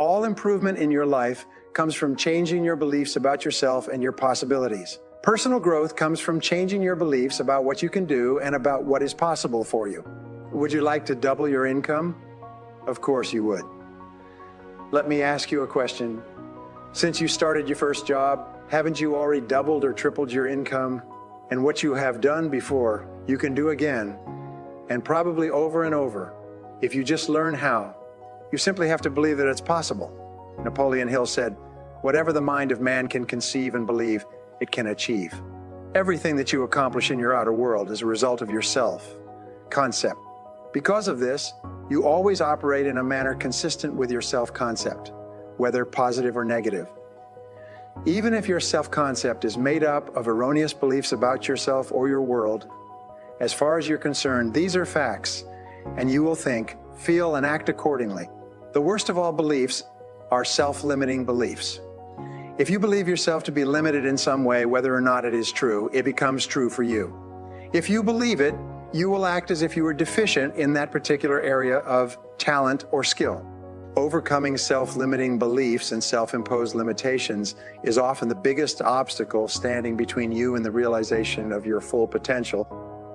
All improvement in your life comes from changing your beliefs about yourself and your possibilities. Personal growth comes from changing your beliefs about what you can do and about what is possible for you. Would you like to double your income? Of course you would. Let me ask you a question. Since you started your first job, haven't you already doubled or tripled your income? And what you have done before, you can do again, and probably over and over, if you just learn how. You simply have to believe that it's possible. Napoleon Hill said, "Whatever the mind of man can conceive and believe, it can achieve." Everything that you accomplish in your outer world is a result of your self-concept. Because of this, you always operate in a manner consistent with your self-concept, whether positive or negative. Even if your self-concept is made up of erroneous beliefs about yourself or your world, as far as you're concerned, these are facts, and you will think, feel, and act accordingly. The worst of all beliefs are self-limiting beliefs. If you believe yourself to be limited in some way, whether or not it is true, it becomes true for you. If you believe it, you will act as if you were deficient in that particular area of talent or skill. Overcoming self-limiting beliefs and self-imposed limitations is often the biggest obstacle standing between you and the realization of your full potential.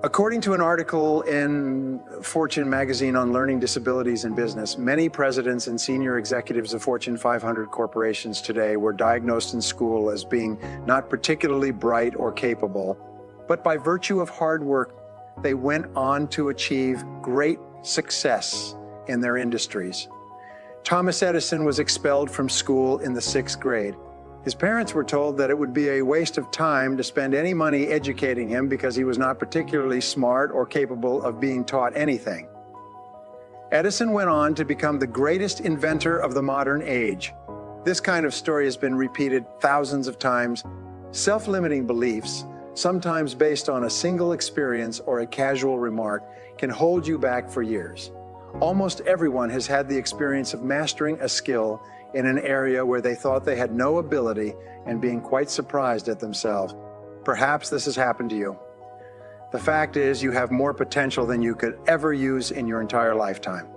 According to an article in Fortune magazine on learning disabilities in business, many presidents and senior executives of Fortune 500 corporations today were diagnosed in school as being not particularly bright or capable, but by virtue of hard work, they went on to achieve great success in their industries. Thomas Edison was expelled from school in the 6th grade. His parents were told that it would be a waste of time to spend any money educating him because he was not particularly smart or capable of being taught anything. Edison went on to become the greatest inventor of the modern age. This kind of story has been repeated thousands of times. Self-limiting beliefs, sometimes based on a single experience or a casual remark, can hold you back for years. Almost everyone has had the experience of mastering a skill in an area where they thought they had no ability and being quite surprised at themselves. Perhaps this has happened to you. The fact is, you have more potential than you could ever use in your entire lifetime.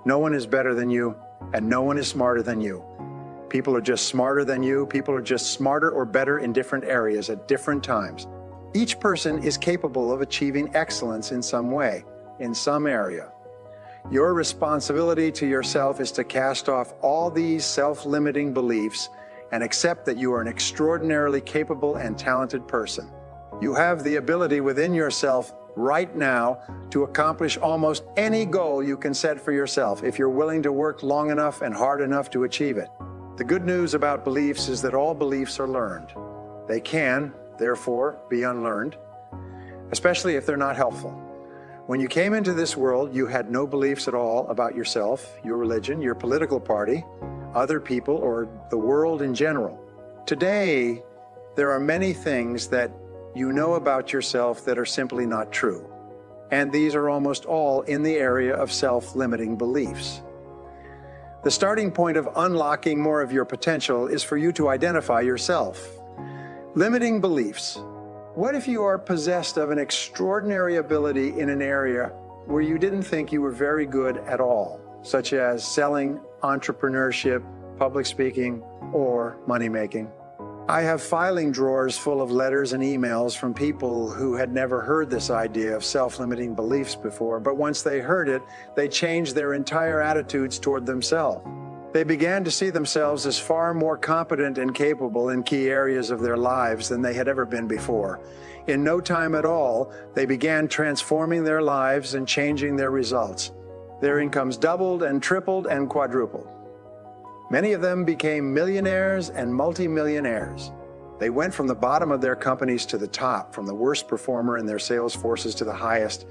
No one is better than you, and no one is smarter than you. People are just smarter than you. People are just smarter or better in different areas at different times. Each person is capable of achieving excellence in some way, in some area. Your responsibility to yourself is to cast off all these self-limiting beliefs and accept that you are an extraordinarily capable and talented person. You have the ability within yourself right now to accomplish almost any goal you can set for yourself if you're willing to work long enough and hard enough to achieve it. The good news about beliefs is that all beliefs are learned. They can, therefore, be unlearned, especially if they're not helpful. When you came into this world, you had no beliefs at all about yourself, your religion, your political party, other people, or the world in general. Today, there are many things that you know about yourself that are simply not true. And these are almost all in the area of self-limiting beliefs. The starting point of unlocking more of your potential is for you to identify yourself. Limiting beliefs. What if you are possessed of an extraordinary ability in an area where you didn't think you were very good at all, such as selling, entrepreneurship, public speaking, or money making? I have filing drawers full of letters and emails from people who had never heard this idea of self-limiting beliefs before, but once they heard it, they changed their entire attitudes toward themselves. They began to see themselves as far more competent and capable in key areas of their lives than they had ever been before. In no time at all, they began transforming their lives and changing their results. Their incomes doubled and tripled and quadrupled. Many of them became millionaires and multimillionaires. They went from the bottom of their companies to the top, from the worst performer in their sales forces to the highest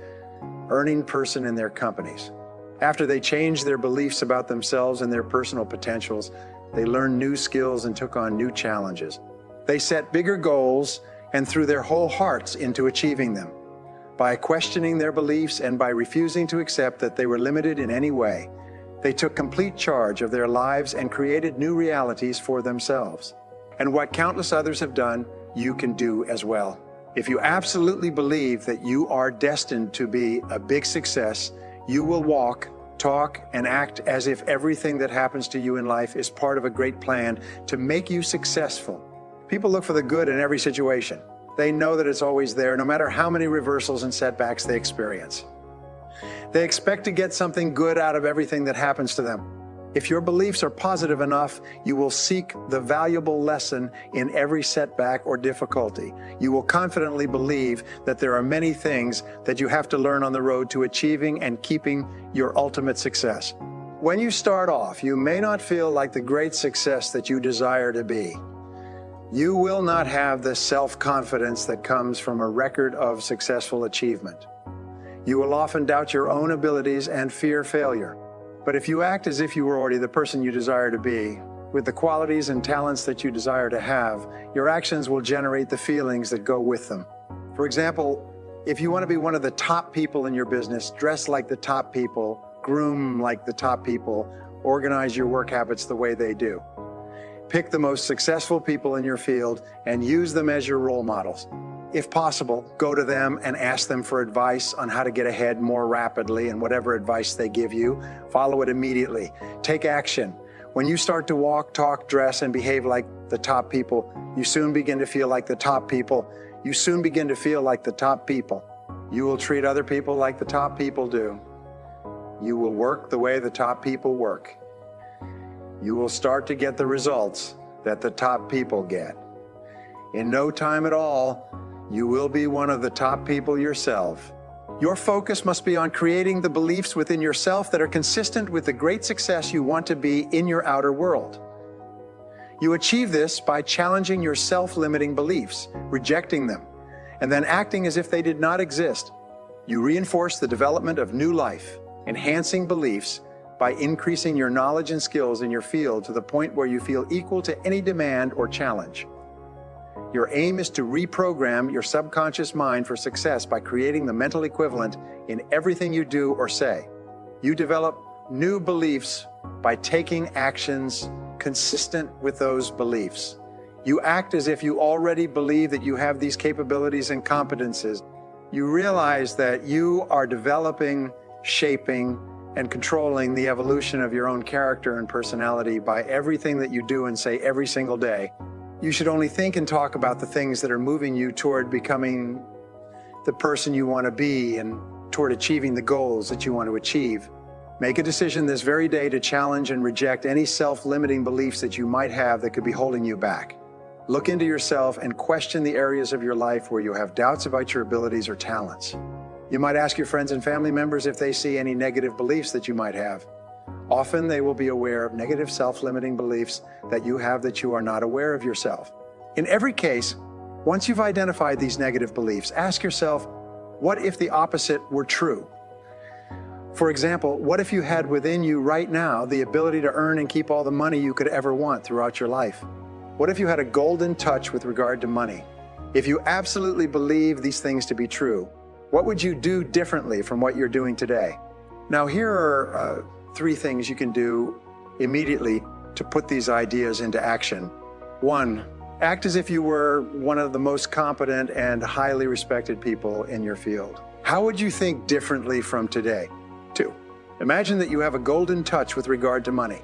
earning person in their companies. After they changed their beliefs about themselves and their personal potentials, they learned new skills and took on new challenges. They set bigger goals and threw their whole hearts into achieving them. By questioning their beliefs and by refusing to accept that they were limited in any way, they took complete charge of their lives and created new realities for themselves. And what countless others have done, you can do as well. If you absolutely believe that you are destined to be a big success, you will walk talk, and act as if everything that happens to you in life is part of a great plan to make you successful. People look for the good in every situation. They know that it's always there, no matter how many reversals and setbacks they experience. They expect to get something good out of everything that happens to them. If your beliefs are positive enough, you will seek the valuable lesson in every setback or difficulty. You will confidently believe that there are many things that you have to learn on the road to achieving and keeping your ultimate success. When you start off, you may not feel like the great success that you desire to be. You will not have the self-confidence that comes from a record of successful achievement. You will often doubt your own abilities and fear failure. But if you act as if you were already the person you desire to be, with the qualities and talents that you desire to have, your actions will generate the feelings that go with them. For example, if you want to be one of the top people in your business, dress like the top people, groom like the top people, organize your work habits the way they do. Pick the most successful people in your field and use them as your role models. If possible, go to them and ask them for advice on how to get ahead more rapidly, and whatever advice they give you, follow it immediately. Take action. When you start to walk, talk, dress, and behave like the top people, you soon begin to feel like the top people. You soon begin to feel like the top people. You will treat other people like the top people do. You will work the way the top people work. You will start to get the results that the top people get. In no time at all, you will be one of the top people yourself. Your focus must be on creating the beliefs within yourself that are consistent with the great success you want to be in your outer world. You achieve this by challenging your self-limiting beliefs, rejecting them, and then acting as if they did not exist. You reinforce the development of new life, enhancing beliefs by increasing your knowledge and skills in your field to the point where you feel equal to any demand or challenge. Your aim is to reprogram your subconscious mind for success by creating the mental equivalent in everything you do or say. You develop new beliefs by taking actions consistent with those beliefs. You act as if you already believe that you have these capabilities and competences. You realize that you are developing, shaping, and controlling the evolution of your own character and personality by everything that you do and say every single day. You should only think and talk about the things that are moving you toward becoming the person you want to be and toward achieving the goals that you want to achieve. Make a decision this very day to challenge and reject any self-limiting beliefs that you might have that could be holding you back. Look into yourself and question the areas of your life where you have doubts about your abilities or talents. You might ask your friends and family members if they see any negative beliefs that you might have. Often they will be aware of negative self-limiting beliefs that you have that you are not aware of yourself. In every case, once you've identified these negative beliefs, ask yourself, what if the opposite were true? For example, what if you had within you right now the ability to earn and keep all the money you could ever want throughout your life? What if you had a golden touch with regard to money? If you absolutely believe these things to be true, what would you do differently from what you're doing today? Now, here are 3 things you can do immediately to put these ideas into action. 1, act as if you were one of the most competent and highly respected people in your field. How would you think differently from today? 2, imagine that you have a golden touch with regard to money.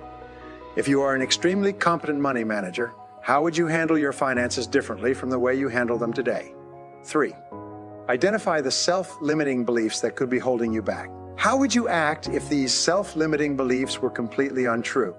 If you are an extremely competent money manager, how would you handle your finances differently from the way you handle them today? 3, identify the self-limiting beliefs that could be holding you back. How would you act if these self-limiting beliefs were completely untrue?